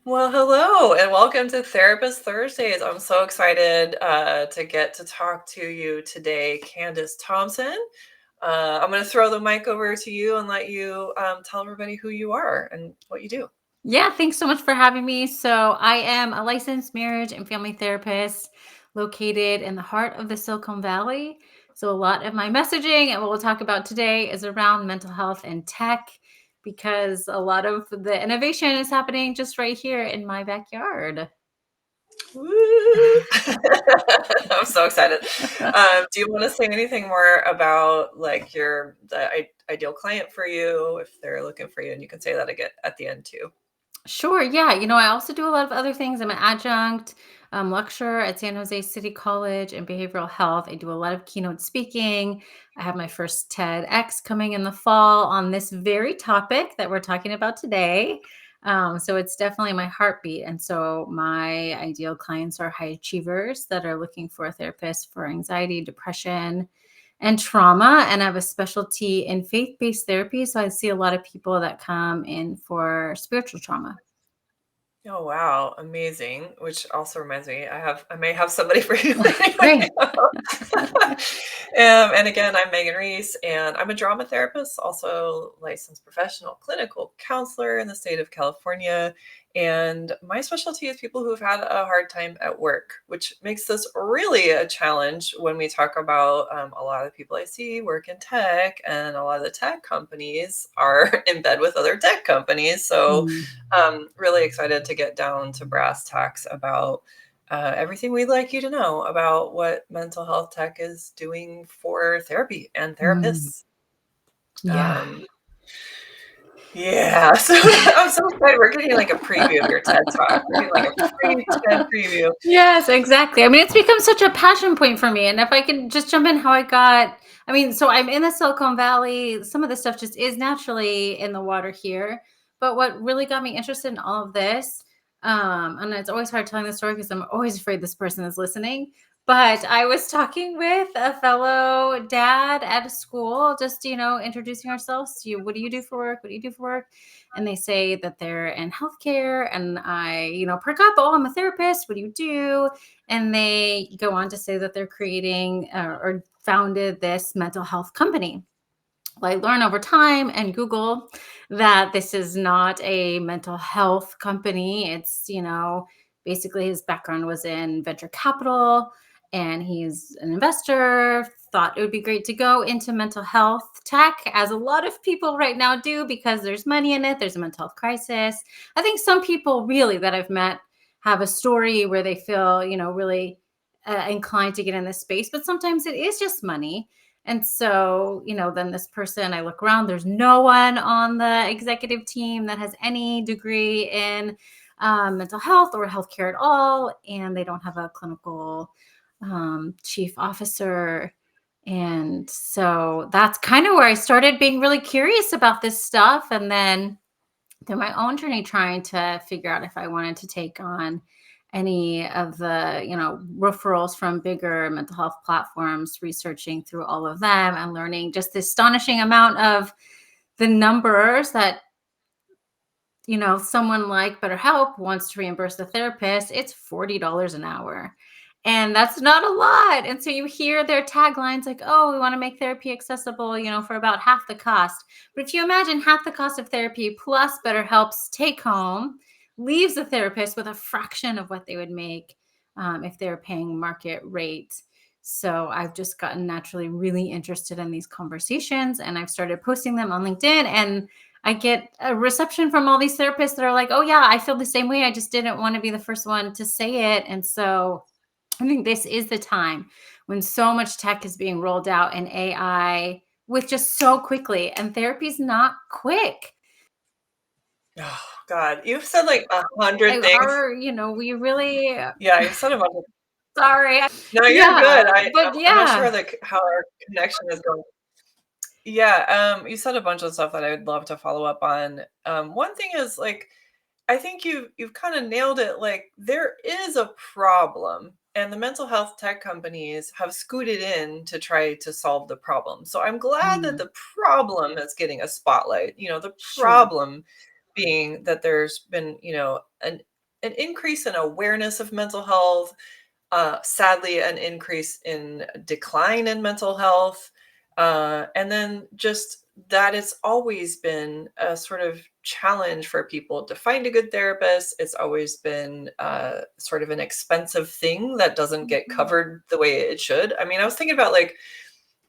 Well, hello and welcome to Therapist Thursdays. I'm so excited to get to talk to you today, Candice Thompson. I'm going to throw the mic over to you and let you tell everybody who you are and what you do. Yeah, thanks so much for having me. So, I am a licensed marriage and family therapist located in the heart of the Silicon Valley. So, a lot of my messaging and what we'll talk about today is around mental health and tech because a lot of the innovation is happening just right here in my backyard. Woo! I'm so excited. Do you want to say anything more about like the ideal client for you if they're looking for you? And you can say that again at the end too. Sure. Yeah. I also do a lot of other things. I'm an adjunct lecturer at San Jose City College in behavioral health. I do a lot of keynote speaking. I have my first TEDx coming in the fall on this very topic that we're talking about today. So it's definitely my heartbeat. And so my ideal clients are high achievers that are looking for a therapist for anxiety, depression, and trauma. And I have a specialty in faith based therapy. So I see a lot of people that come in for spiritual trauma. Oh wow, amazing. Which also reminds me, I may have somebody for you Great. right now. And again, I'm Megan Rees, and I'm a drama therapist, also licensed professional clinical counselor in the state of California. And my specialty is people who've had a hard time at work, which makes this really a challenge when we talk about a lot of the people I see work in tech, and a lot of the tech companies are in bed with other tech companies. So Mm. really excited to get down to brass tacks about everything we'd like you to know about what mental health tech is doing for therapy and Mm. therapists. Yeah. Um, yeah, so I'm so excited. We're getting like a preview of your TED Talk. We're getting like a free TED preview. Yes, exactly. I mean, it's become such a passion point for me. And if I can just jump in how so I'm in the Silicon Valley. Some of this stuff just is naturally in the water here. But what really got me interested in all of this, and it's always hard telling the story because I'm always afraid this person is listening. But I was talking with a fellow dad at a school, just, introducing ourselves to you. What do you do for work? What do you do for work? And they say that they're in healthcare. And I, perk up, oh, I'm a therapist. What do you do? And they go on to say that they're creating or founded this mental health company. Well, I learn over time and Google that this is not a mental health company. It's, basically his background was in venture capital and he's an investor. Thought it would be great to go into mental health tech, as a lot of people right now do, because there's money in it. There's a mental health crisis. I think some people really that I've met have a story where they feel, really inclined to get in this space, but sometimes it is just money. And so, then this person, I look around, there's no one on the executive team that has any degree in mental health or healthcare at all. And they don't have a clinical chief officer. And so that's kind of where I started being really curious about this stuff. And then through my own journey, trying to figure out if I wanted to take on any of the referrals from bigger mental health platforms, researching through all of them and learning just the astonishing amount of the numbers that someone like BetterHelp wants to reimburse the therapist. It's $40 an hour. And that's not a lot. And so you hear their taglines like, oh, we want to make therapy accessible, for about half the cost. But if you imagine half the cost of therapy plus BetterHelp's take home leaves the therapist with a fraction of what they would make if they're paying market rate. So I've just gotten naturally really interested in these conversations and I've started posting them on LinkedIn, and I get a reception from all these therapists that are like, oh yeah, I feel the same way. I just didn't want to be the first one to say it. And so I think this is the time when so much tech is being rolled out and AI with just so quickly, and therapy's not quick. Oh God, you've said like 100 things. We really, Yeah, you've said a bunch of. sorry. No, you're good. Yeah, but I'm not sure yeah. like how our connection is going. Yeah, you said a bunch of stuff that I would love to follow up on. One thing is like I think you've kind of nailed it. Like there is a problem, and the mental health tech companies have scooted in to try to solve the problem. So I'm glad that Mm, the problem is getting a spotlight. The sure. problem being that there's been, an an increase in awareness of mental health, sadly, an increase in decline in mental health. And then just that it's always been a sort of challenge for people to find a good therapist. It's always been sort of an expensive thing that doesn't get Mhm. covered the way it should. I mean, I was thinking about like,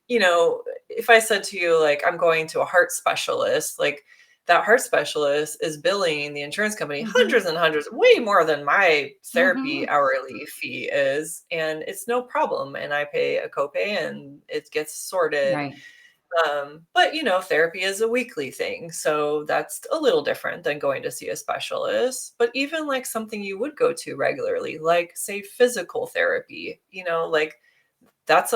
if I said to you, like, I'm going to a heart specialist, like, that heart specialist is billing the insurance company Mhm. hundreds and hundreds, way more than my therapy Mhm. hourly fee is. And it's no problem. And I pay a copay and it gets sorted. Right. But, therapy is a weekly thing. So that's a little different than going to see a specialist. But even like something you would go to regularly, like, say, physical therapy, like, that's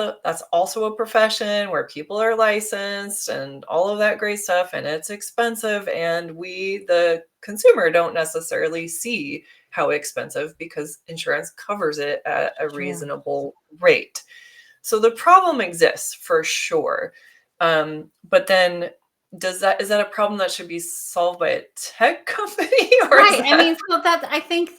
also a profession where people are licensed and all of that great stuff, and it's expensive, and we, the consumer, don't necessarily see how expensive because insurance covers it at a Sure. reasonable rate. So the problem exists for sure. But then is that a problem that should be solved by a tech company or is Right. I that mean, so that I think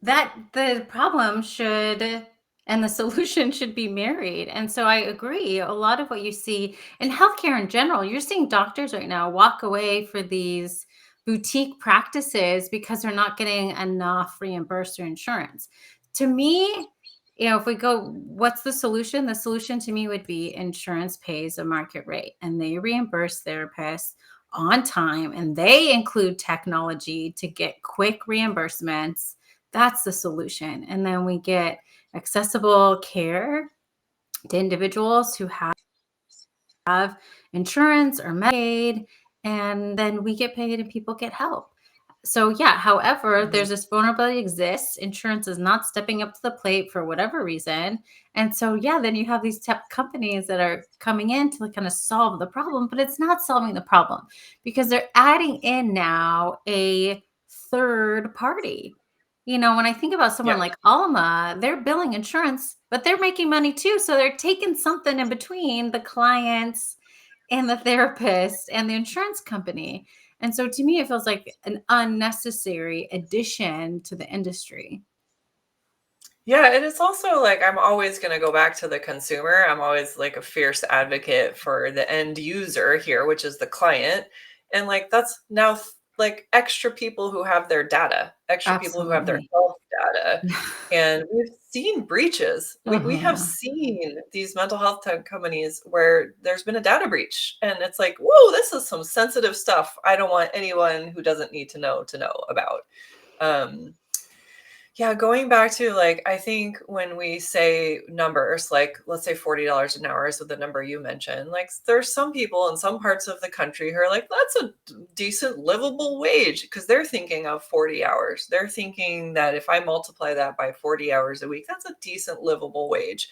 that the problem should and the solution should be married. And so I agree. A lot of what you see in healthcare in general, you're seeing doctors right now walk away for these boutique practices because they're not getting enough reimbursed or insurance. To me, if we go, what's the solution? The solution to me would be insurance pays a market rate and they reimburse therapists on time and they include technology to get quick reimbursements. That's the solution. And then we get accessible care to individuals who have insurance or Medicaid, and then we get paid and people get help. So yeah, however, Mhm. there's this vulnerability exists. Insurance is not stepping up to the plate for whatever reason. And so yeah, then you have these tech companies that are coming in to kind of solve the problem, but it's not solving the problem because they're adding in now a third party. When I think about Yeah. someone like Alma, they're billing insurance, but they're making money too. So they're taking something in between the clients and the therapist and the insurance company. And so to me, it feels like an unnecessary addition to the industry. Yeah, and it's also like I'm always going to go back to the consumer. I'm always like a fierce advocate for the end user here, which is the client. And like that's now like extra people who have their data, extra people who have their Absolutely. health data. And we've seen breaches. We Oh, have yeah. seen these mental health tech companies where there's been a data breach. And it's like, whoa, this is some sensitive stuff. I don't want anyone who doesn't need to know about. Um, yeah, going back to like, I think when we say numbers, like let's say $40 an hour is the number you mentioned, like there's some people in some parts of the country who are like, that's a decent livable wage because they're thinking of 40 hours. They're thinking that if I multiply that by 40 hours a week, that's a decent livable wage.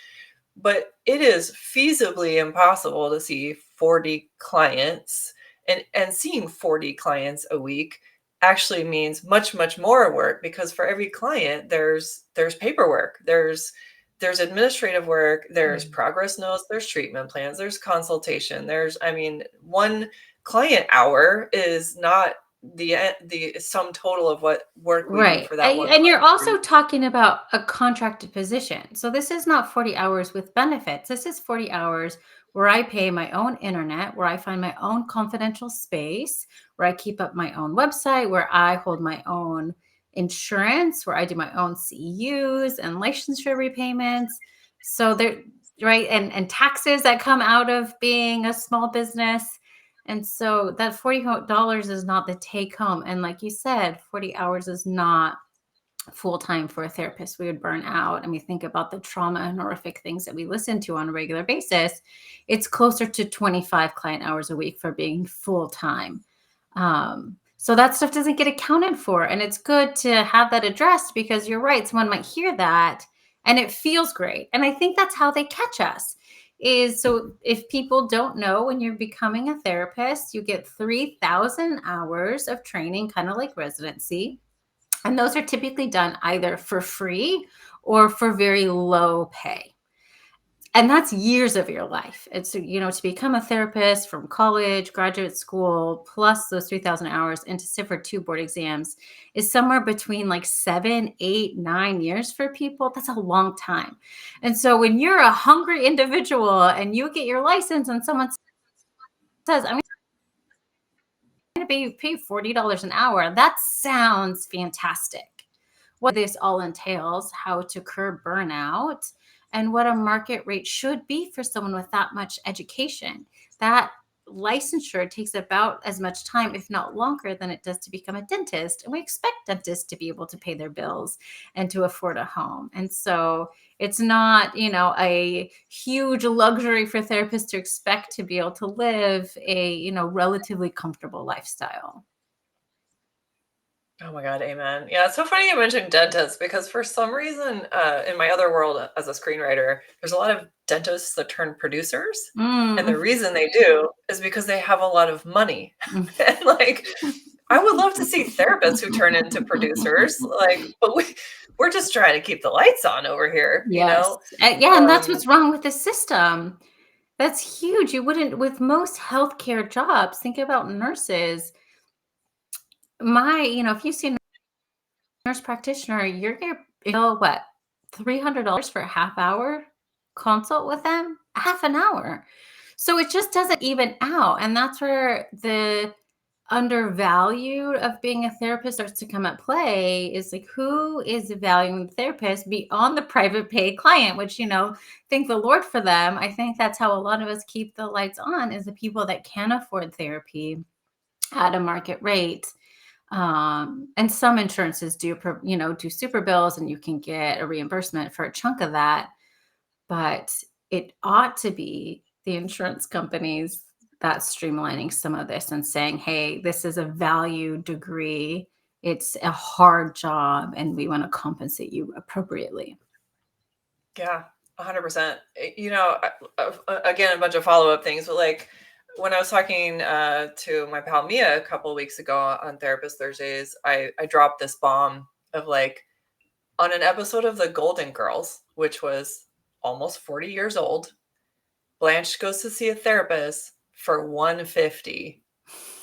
But it is feasibly impossible to see 40 clients, and seeing 40 clients a week actually means much more work because for every client there's paperwork, there's administrative work, there's Mm. progress notes, there's treatment plans, there's consultation, there's, I mean, one client hour is not the sum total of what work we do Right. for that one And you're client. also talking about a contracted position. So this is not 40 hours with benefits. This is 40 hours where I pay my own internet, where I find my own confidential space, where I keep up my own website, where I hold my own insurance, where I do my own CEUs and licensure repayments. So there, right, and taxes that come out of being a small business. And so that $40 is not the take home. And like you said, 40 hours is not full time for a therapist. We would burn out. And we think about the trauma and horrific things that we listen to on a regular basis. It's closer to 25 client hours a week for being full time. So that stuff doesn't get accounted for. And it's good to have that addressed because you're right. Someone might hear that and it feels great. And I think that's how they catch us. Is so if people don't know, when you're becoming a therapist, you get 3,000 hours of training, kind of like residency. And those are typically done either for free or for very low pay. And that's years of your life. And so, to become a therapist from college, graduate school, plus those 3,000 hours, and to sit for 2 board exams is somewhere between like 7, 8, 9 years for people. That's a long time. And so when you're a hungry individual and you get your license and someone says, I'm going to pay $40 an hour, that sounds fantastic. What this all entails, how to curb burnout, and what a market rate should be for someone with that much education. That licensure takes about as much time, if not longer, than it does to become a dentist. And we expect dentists to be able to pay their bills and to afford a home. And so it's not, a huge luxury for therapists to expect to be able to live a, relatively comfortable lifestyle. Oh my God, amen. Yeah, it's so funny you mentioned dentists because for some reason, in my other world as a screenwriter, there's a lot of dentists that turn producers. And the Mm. reason they do is because they have a lot of money. And like, I would love to see therapists who turn into producers. Like, but we're just trying to keep the lights on over here, Yes. Yeah, and that's Um, what's wrong with the system. That's huge. You wouldn't, with most healthcare jobs, think about nurses. If you see a nurse practitioner, you're going to, what, $300 for a half hour consult with them? Half an hour. So it just doesn't even out. And that's where the undervalued of being a therapist starts to come at play, is like, who is valuing the therapist beyond the private pay client, which, thank the Lord for them. I think that's how a lot of us keep the lights on, is the people that can afford therapy at a market rate. And some insurances do super bills, and you can get a reimbursement for a chunk of that. But it ought to be the insurance companies that's streamlining some of this and saying, hey, this is a value degree. It's a hard job, and we want to compensate you appropriately. yeah, 100%. Again, a bunch of follow-up things, but like when I was talking to my pal Mia a couple of weeks ago on Therapist Thursdays, I dropped this bomb of like, on an episode of The Golden Girls, which was almost 40 years old, Blanche goes to see a therapist for $150.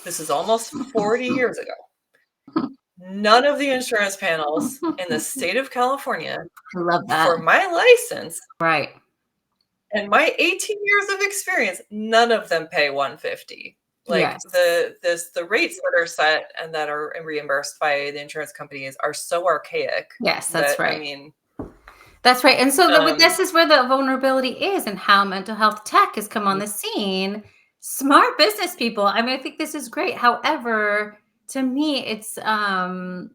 This is almost 40 years ago. None of the insurance panels in the state of California I love that. for my license Right. and my 18 years of experience, none of them pay $150. Like Yes. the rates that are set and that are reimbursed by the insurance companies are so archaic. Yes, that's that, right. I mean, That's right. And so this is where the vulnerability is, and how mental health tech has come on the scene. Smart business people. I mean, I think this is great. However, to me, it's I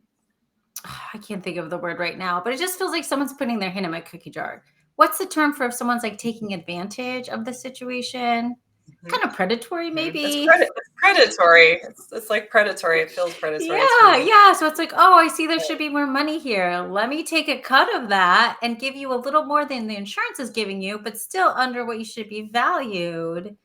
can't think of the word right now, but it just feels like someone's putting their hand in my cookie jar. What's the term for if someone's like taking advantage of the situation? Kind of predatory, maybe. It's predatory. It's like predatory. It feels predatory to Yeah, me. yeah. So it's like, oh, I see there should be more money here. Let me take a cut of that and give you a little more than the insurance is giving you, but still under what you should be valued.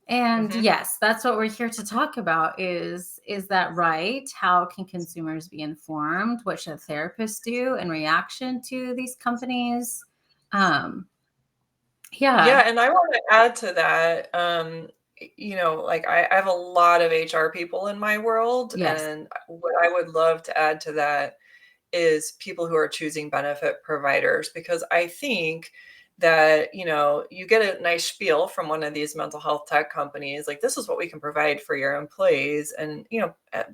And yes, that's what we're here to talk about. Is that right? How can consumers be informed? What should therapists do in reaction to these companies? Yeah, and I want to add to that. Like I have a lot of HR people in my world, Yes. and what I would love to add to that is people who are choosing benefit providers, because I think that, you get a nice spiel from one of these mental health tech companies, like, this is what we can provide for your employees. And,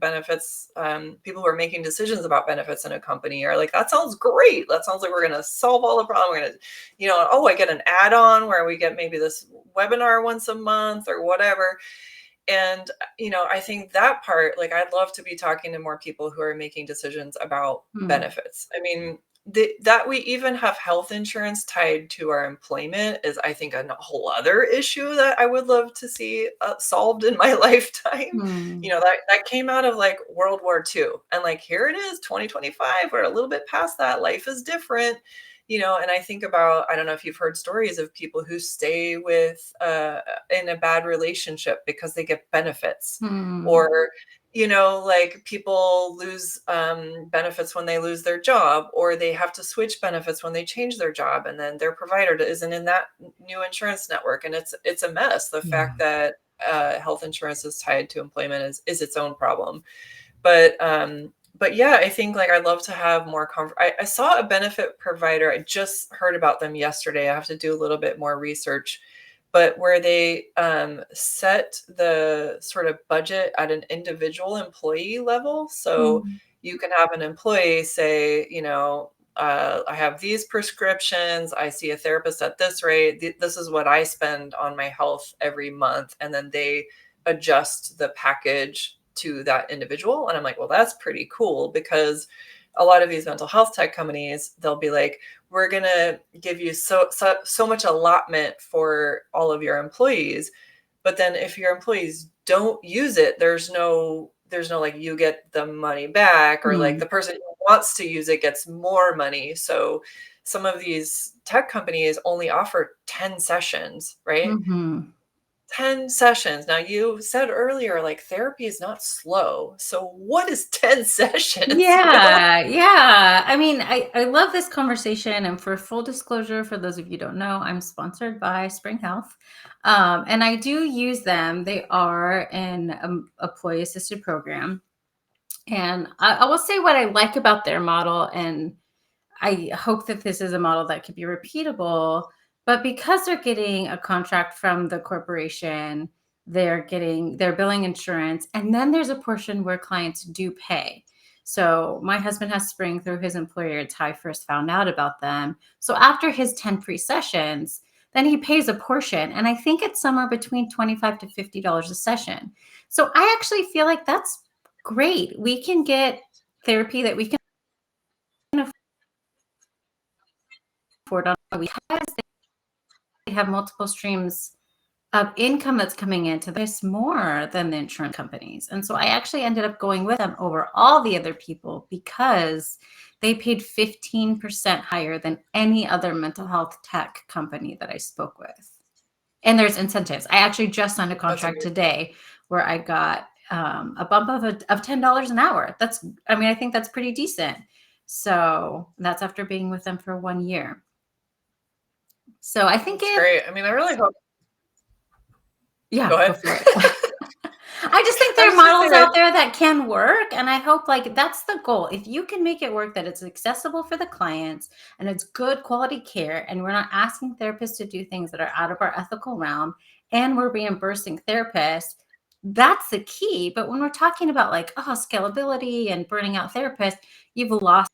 benefits, people who are making decisions about benefits in a company are like, that sounds great. That sounds like we're going to solve all the problems. We're going to, oh, I get an add-on where we get maybe this webinar once a month or whatever. And, I think that part, like, I'd love to be talking to more people who are making decisions about benefits. I mean, that we even have health insurance tied to our employment is, I think, a whole other issue that I would love to see solved in my lifetime. That came out of like World War II. And like, here it is, 2025, we're a little bit past that. Life is different. And I think about, I don't know if you've heard stories of people who stay with in a bad relationship because they get benefits, or like people lose benefits when they lose their job, or they have to switch benefits when they change their job, and then their provider isn't in that new insurance network, and it's a mess. The fact that health insurance is tied to employment is its own problem. But yeah, I think like I'd love to have more I saw a benefit provider. I just heard about them yesterday. I have to do a little bit more research, but where they set the sort of budget at an individual employee level. So you can have an employee say, I have these prescriptions. I see a therapist at this rate. This is what I spend on my health every month. And then they adjust the package to that individual. And I'm like, well, that's pretty cool, because a lot of these mental health tech companies, they'll be like, we're going to give you so much allotment for all of your employees. But then if your employees don't use it, there's no like you get the money back, or like the person who wants to use it gets more money. So some of these tech companies only offer 10 sessions, right? 10 sessions. Now, you said earlier, like, therapy is not slow. So what is 10 sessions? Yeah. I mean, I love this conversation. And for full disclosure, for those of you who don't know, I'm sponsored by Spring Health. And I do use them. They are an employee assisted program. And I will say what I like about their model, and I hope that this is a model that could be repeatable. But because they're getting a contract from the corporation, they're billing insurance, and then there's a portion where clients do pay. So my husband has Spring through his employer. It's how I first found out about them. So after his 10 free sessions, then he pays a portion. And I think it's somewhere between $25 to $50 a session. So I actually feel like that's great. We can get therapy that we can afford on because they have multiple streams of income that's coming into this more than the insurance companies. And so I actually ended up going with them over all the other people because they paid 15% higher than any other mental health tech company that I spoke with. And there's incentives. I actually just signed a contract today where I got a bump of $10 an hour. I think that's pretty decent. So that's after being with them for 1 year. So I think it's great. I mean, I really hope. Yeah, go ahead. Go for it. I just think there are models out there that can work. And I hope like that's the goal. If you can make it work, that it's accessible for the clients and it's good quality care, and we're not asking therapists to do things that are out of our ethical realm, and we're reimbursing therapists, that's the key. But when we're talking about like, scalability and burning out therapists, you've lost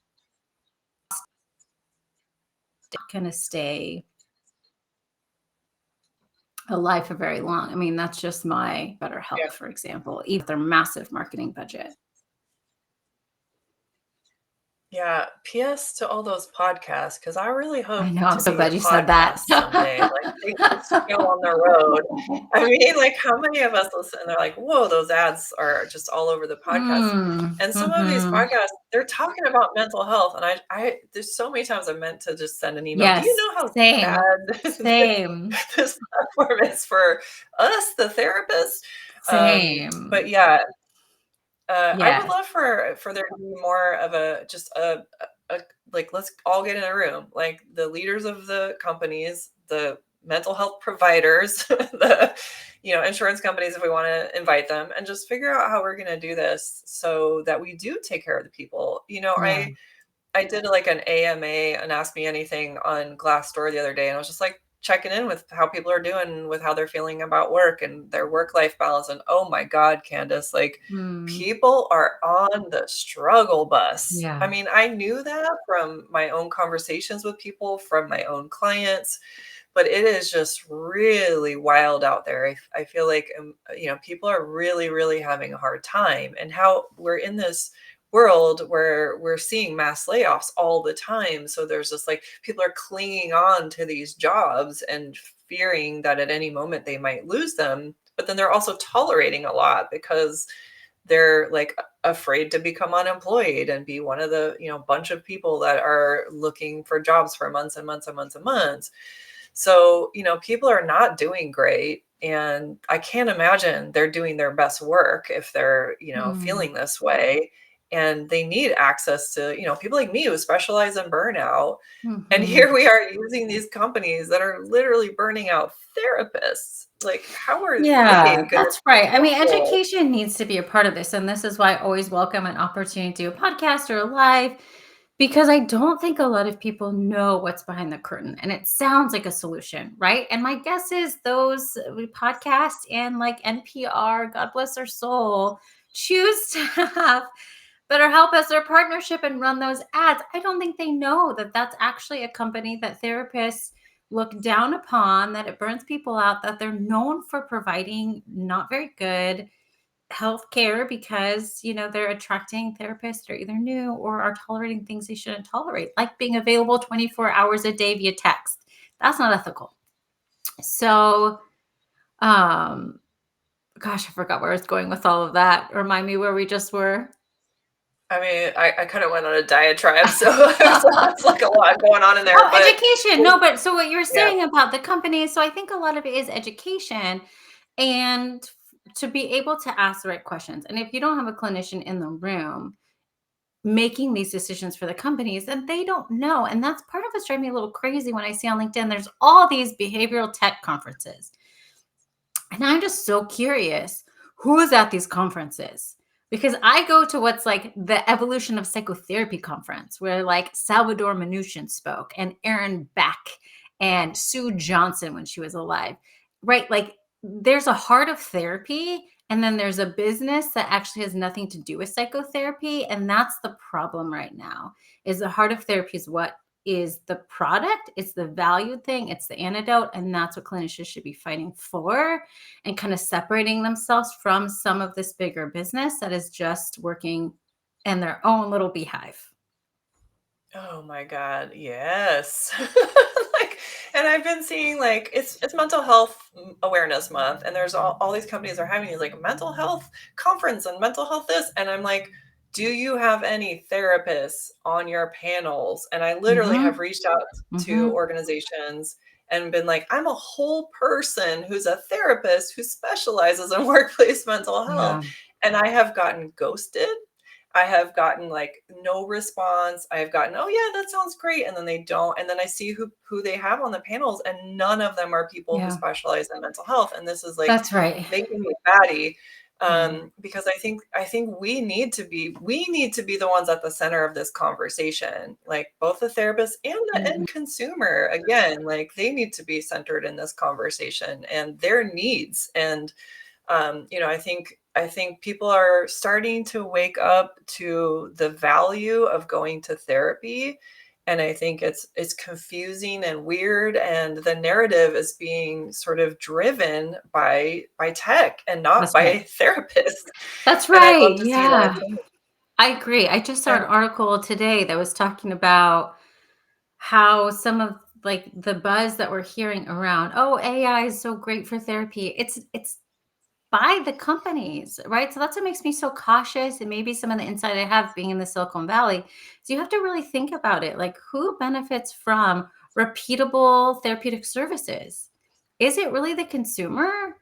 kind of stay alive for very long. I mean, that's just my BetterHelp, for example, even their massive marketing budget. Yeah. P.S. to all those podcasts, because I really hope I know. I'm so be glad a you said that. someday. Like, they just go on the road. I mean, like, how many of us listen and they're like, whoa, those ads are just all over the podcast. And some of these podcasts, they're talking about mental health. And I there's so many times I meant to just send an email. Do you know how bad this platform is for us, the therapists? But yeah. I would love for there to be more of a like, let's all get in a room, like the leaders of the companies, the mental health providers, the insurance companies, if we want to invite them, and just figure out how we're going to do this so that we do take care of the people. I did like an AMA, an Ask Me Anything, on Glassdoor the other day, and I was just like checking in with how people are doing with how they're feeling about work and their work-life balance. And oh my God, Candice, like people are on the struggle bus. I mean, I knew that from my own conversations with people, from my own clients, but it is just really wild out there. I feel like, people are really, really having a hard time, and how we're in this world where we're seeing mass layoffs all the time. So there's just like people are clinging on to these jobs and fearing that at any moment they might lose them. But then they're also tolerating a lot because they're like afraid to become unemployed and be one of the, bunch of people that are looking for jobs for months and months and months and months. So, people are not doing great. And I can't imagine they're doing their best work if they're, Mm. feeling this way. And they need access to, people like me who specialize in burnout. And Mhm. here we are using these companies that are literally burning out therapists. Like, how are Yeah, they going to that's right. I mean, help? education needs to be a part of this. And this is why I always welcome an opportunity to do a podcast or a live, because I don't think a lot of people know what's behind the curtain. And it sounds like a solution, right? And my guess is those podcasts and like NPR, God bless their soul, choose to have BetterHelp as their partnership and run those ads. I don't think they know that that's actually a company that therapists look down upon, that it burns people out, that they're known for providing not very good health care because, they're attracting therapists that are either new or are tolerating things they shouldn't tolerate, like being available 24 hours a day via text. That's not ethical. So, um, gosh, I forgot where I was going with all of that. Remind me where we just were. I mean, I kind of went on a diatribe, so it's like a lot going on in there. Oh, But education. No, but so what you're yeah, saying about the company, so I think a lot of it is education and to be able to ask the right questions. And if you don't have a clinician in the room making these decisions for the companies, then they don't know. And that's part of what's driving me a little crazy when I see on LinkedIn, there's all these behavioral tech conferences. And I'm just so curious who's at these conferences, because I go to what's like the evolution of psychotherapy conference where like Salvador Minuchin spoke and Aaron Beck and Sue Johnson when she was alive, right? Like there's a heart of therapy and then there's a business that actually has nothing to do with psychotherapy. And that's the problem right now is the heart of therapy is what is the product, it's the value thing, it's the antidote. And that's what clinicians should be fighting for and kind of separating themselves from some of this bigger business that is just working in their own little beehive. oh my God, yes. Like, and I've been seeing like it's mental health awareness month, and there's all these companies are having these like mental health conference and mental health this, and I'm like, do you have any therapists on your panels? And I literally have Mhm, reached out to mhm. organizations and been like, I'm a whole person who's a therapist who specializes in workplace mental health, Yeah, and I have gotten ghosted. I have gotten like no response. I have gotten, oh yeah, that sounds great. And then they don't. And then I see who they have on the panels, and none of them are people who yeah. specialize in mental health. And this is like That's right. making me batty. Yeah. Because I think we need to be the ones at the center of this conversation, like both the therapist and the Mhm. end consumer. Again, like they need to be centered in this conversation and their needs. And I think people are starting to wake up to the value of going to therapy, and I think it's confusing and weird, and the narrative is being sort of driven by tech and not That's right. by therapists. That's And I'd right. love to see that Yeah. change. I agree. I just saw an And article today that was talking about how some of like the buzz that we're hearing around, oh, AI is so great for therapy. It's by the companies, right? So that's what makes me so cautious. And maybe some of the insight I have being in the Silicon Valley. So you have to really think about it. Like who benefits from repeatable therapeutic services? Is it really the consumer?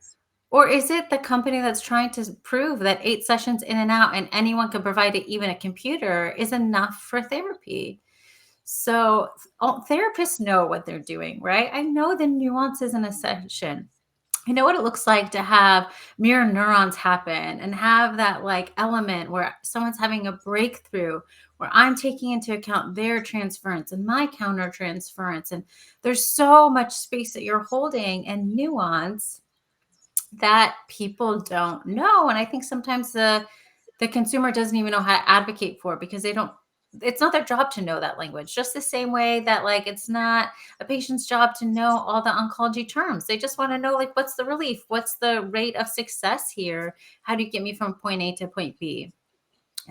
Or is it the company that's trying to prove that 8 sessions in and out and anyone can provide it, even a computer, is enough for therapy? So therapists know what they're doing, right? I know the nuances in a session. I know what it looks like to have mirror neurons happen and have that like element where someone's having a breakthrough where I'm taking into account their transference and my counter transference. And there's so much space that you're holding and nuance that people don't know. And I think sometimes the consumer doesn't even know how to advocate for it because they don't, it's not their job to know that language, just the same way that like it's not a patient's job to know all the oncology terms. They just want to know like what's the relief, what's the rate of success here, how do you get me from point A to point B.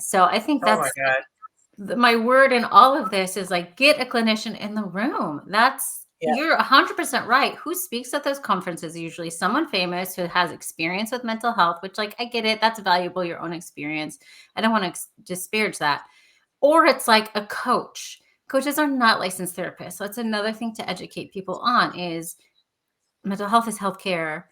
So I think oh my that's God. my word in all of this is like get a clinician in the room. That's Yeah. you're 100% right. Who speaks at those conferences? Usually someone famous who has experience with mental health, which like I get it, that's valuable, your own experience. I don't want to disparage that. Or it's like a coach Coaches are not licensed therapists. So it's another thing to educate people on is mental health is healthcare.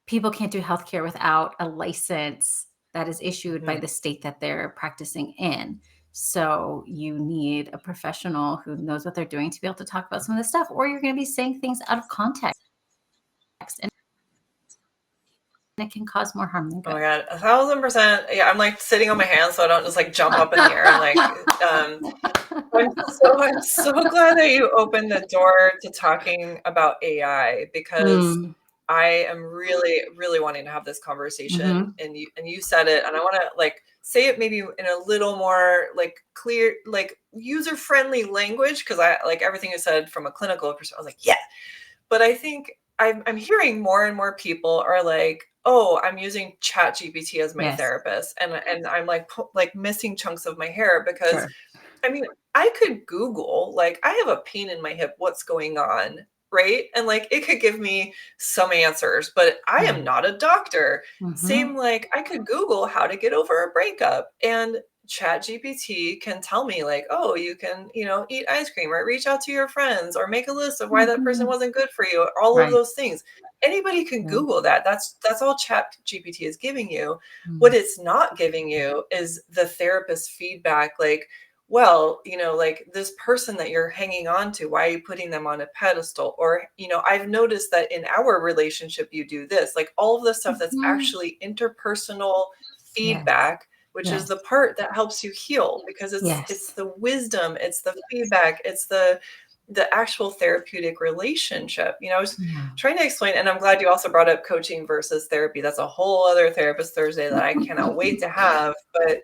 People can't do healthcare without a license that is issued by Mhm. the state that they're practicing in. So you need a professional who knows what they're doing to be able to talk about some of this stuff, or you're going to be saying things out of context, and it can cause more harm than Oh my good. God, 1,000%. Yeah, I'm like sitting on my hands so I don't just like jump up in the air and like, I'm so glad that you opened the door to talking about AI because Mm, I am really, really wanting to have this conversation, mhm. and you said it, and I want to like say it maybe in a little more like clear, like user friendly language because I like everything you said from a clinical perspective. I was like, yeah, but I think I'm hearing more and more people are like, oh, I'm using Chat GPT as my Yes, therapist, and I'm like like missing chunks of my hair because sure. I mean, I could Google, like, I have a pain in my hip, what's going on? Right? And like, it could give me some answers, but I am Yeah. not a doctor. Mhm. Same, like, I could Google how to get over a breakup, and Chat GPT can tell me, like, oh, you can, eat ice cream or reach out to your friends or make a list of why that person Mhm. wasn't good for you, all of Right, those things. Anybody can right. Google that. That's all Chat GPT is giving you. Mm. What it's not giving you is the therapist feedback, like, well, like this person that you're hanging on to, why are you putting them on a pedestal? Or, I've noticed that in our relationship, you do this, like all of the stuff that's Mhm. actually interpersonal Yes, feedback, which is yes, the part that helps you heal because it's yes. the wisdom, it's the feedback, it's the actual therapeutic relationship. I was Yeah. trying to explain, and I'm glad you also brought up coaching versus therapy. That's a whole other therapist Thursday that I cannot wait to have. But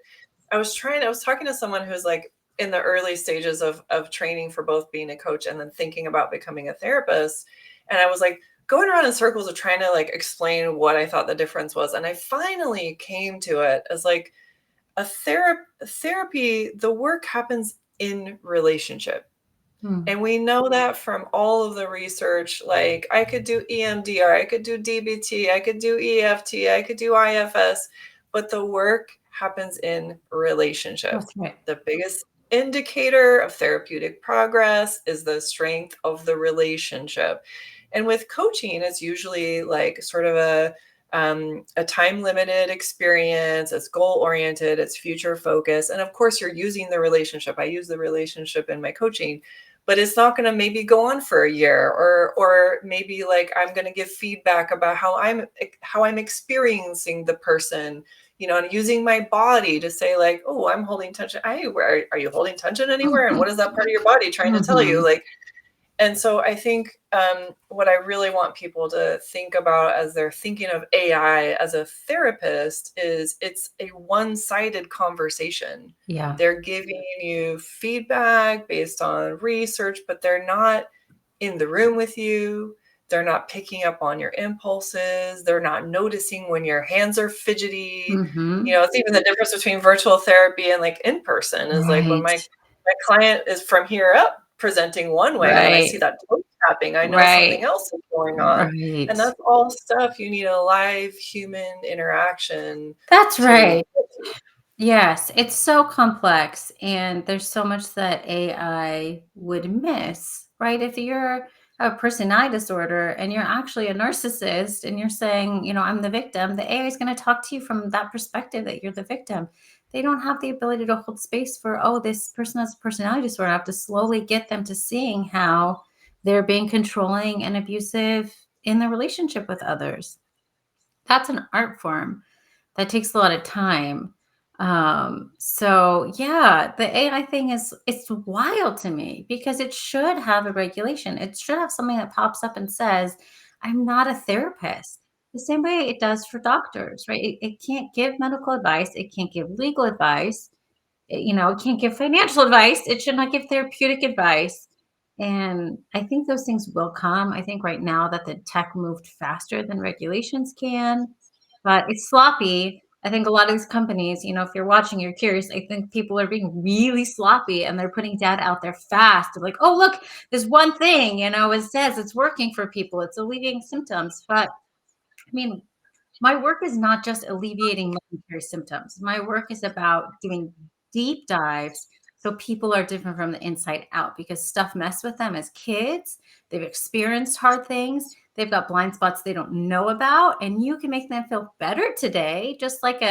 I was talking to someone who's like in the early stages of training for both being a coach and then thinking about becoming a therapist. And I was like going around in circles of trying to like explain what I thought the difference was. And I finally came to it as like therapy, the work happens in relationship. Mm. And we know that from all of the research. Like I could do EMDR, I could do DBT, I could do EFT, I could do IFS, but the work happens in relationship. That's right. The biggest indicator of therapeutic progress is the strength of the relationship. And with coaching, it's usually like sort of a time limited experience. It's goal oriented, it's future focused. And of course, you're using the relationship. I use the relationship in my coaching, but it's not going to maybe go on for a year, or maybe like I'm going to give feedback about how I'm experiencing the person, and using my body to say like, oh, I'm holding tension. Where are you holding tension anywhere, and what is that part of your body trying to tell you, Mhm. like. And so I think what I really want people to think about as they're thinking of AI as a therapist is it's a one-sided conversation. Yeah. They're giving you feedback based on research, but they're not in the room with you. They're not picking up on your impulses. They're not noticing when your hands are fidgety. Mhm. It's even the difference between virtual therapy and like in person is like when Right, my client is from here up presenting one way, and then I right, see that toe tapping, I know something right, else is going on. And right. that's all stuff you need a live human interaction That's to. right. Yes, it's so complex and there's so much that AI would miss, right? If you're a personality disorder and you're actually a narcissist and you're saying, I'm the victim, the AI is going to talk to you from that perspective that you're the victim. They don't have the ability to hold space for, oh, this person has a personality disorder. I have to slowly get them to seeing how they're being controlling and abusive in the relationship with others. That's an art form that takes a lot of time. So yeah, the AI thing it's wild to me because it should have a regulation. It should have something that pops up and says, I'm not a therapist. The same way it does for doctors, right? It can't give medical advice, it can't give legal advice, it can't give financial advice. It should not give therapeutic advice. And I think those things will come. I think right now that the tech moved faster than regulations can, but it's sloppy. I think a lot of these companies, if you're watching, you're curious. I think people are being really sloppy and they're putting data out there fast. They're like, oh, look, there's one thing, it says it's working for people, it's alleviating symptoms. But I mean, my work is not just alleviating momentary symptoms. My work is about doing deep dives So people are different from the inside out because stuff messed with them as kids. They've experienced hard things. They've got blind spots they don't know about. And you can make them feel better today, just like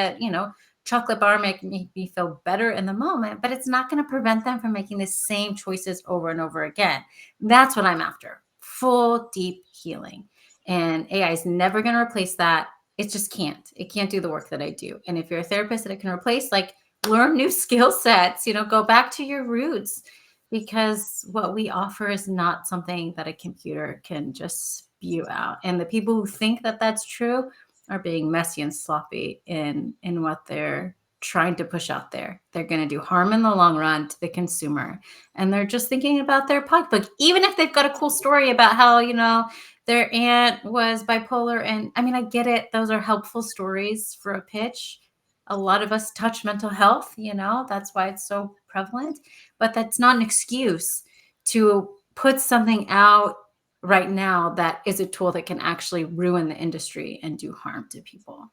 chocolate bar make me feel better in the moment, but it's not going to prevent them from making the same choices over and over again. That's what I'm after. Full deep healing. And AI is never going to replace that. It just can't. It can't do the work that I do. And if you're a therapist that it can replace, like, learn new skill sets, go back to your roots, because what we offer is not something that a computer can just spew out. And the people who think that that's true are being messy and sloppy in what they're trying to push out there. They're going to do harm in the long run to the consumer. And they're just thinking about their pocketbook, even if they've got a cool story about how, their aunt was bipolar. And I mean, I get it. Those are helpful stories for a pitch. A lot of us touch mental health, that's why it's so prevalent. But that's not an excuse to put something out right now that is a tool that can actually ruin the industry and do harm to people.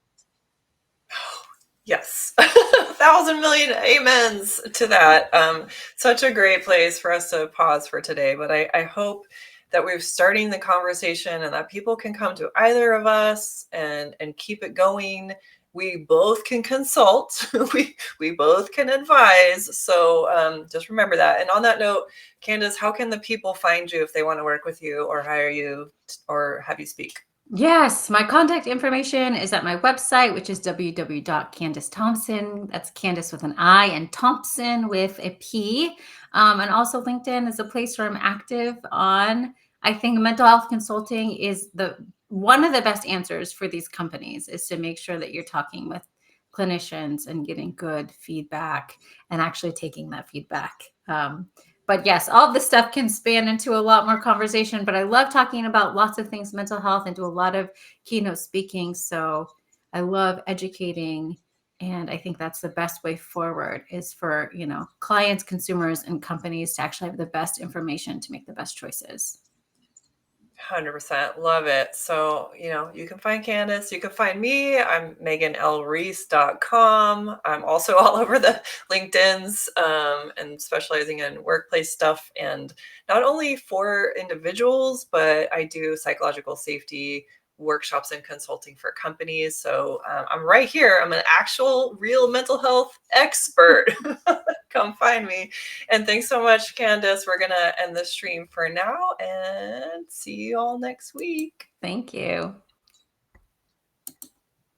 Yes. 1,000 million amens to that. Such a great place for us to pause for today. But I hope that we're starting the conversation and that people can come to either of us and keep it going. We both can consult. we both can advise. So just remember that. And on that note, Candice, how can the people find you if they want to work with you or hire you or have you speak? Yes, my contact information is at my website, which is www.CandiceThompson. That's Candice with an I and Thompson with a P. And also LinkedIn is a place where I'm active on. I think mental health consulting is one of the best answers for these companies, is to make sure that you're talking with clinicians and getting good feedback and actually taking that feedback. But yes, all of this stuff can span into a lot more conversation, but I love talking about lots of things mental health and do a lot of keynote speaking. So I love educating. And I think that's the best way forward, is for, clients, consumers, and companies to actually have the best information to make the best choices. 100%. Love it. So, you can find Candice, you can find me. I'm meganlrees.com. I'm also all over the LinkedIn's and specializing in workplace stuff, and not only for individuals, but I do psychological safety workshops and consulting for companies. So I'm right here. I'm an actual real mental health expert. Come find me. And thanks so much, Candice. We're going to end the stream for now and see you all next week. Thank you.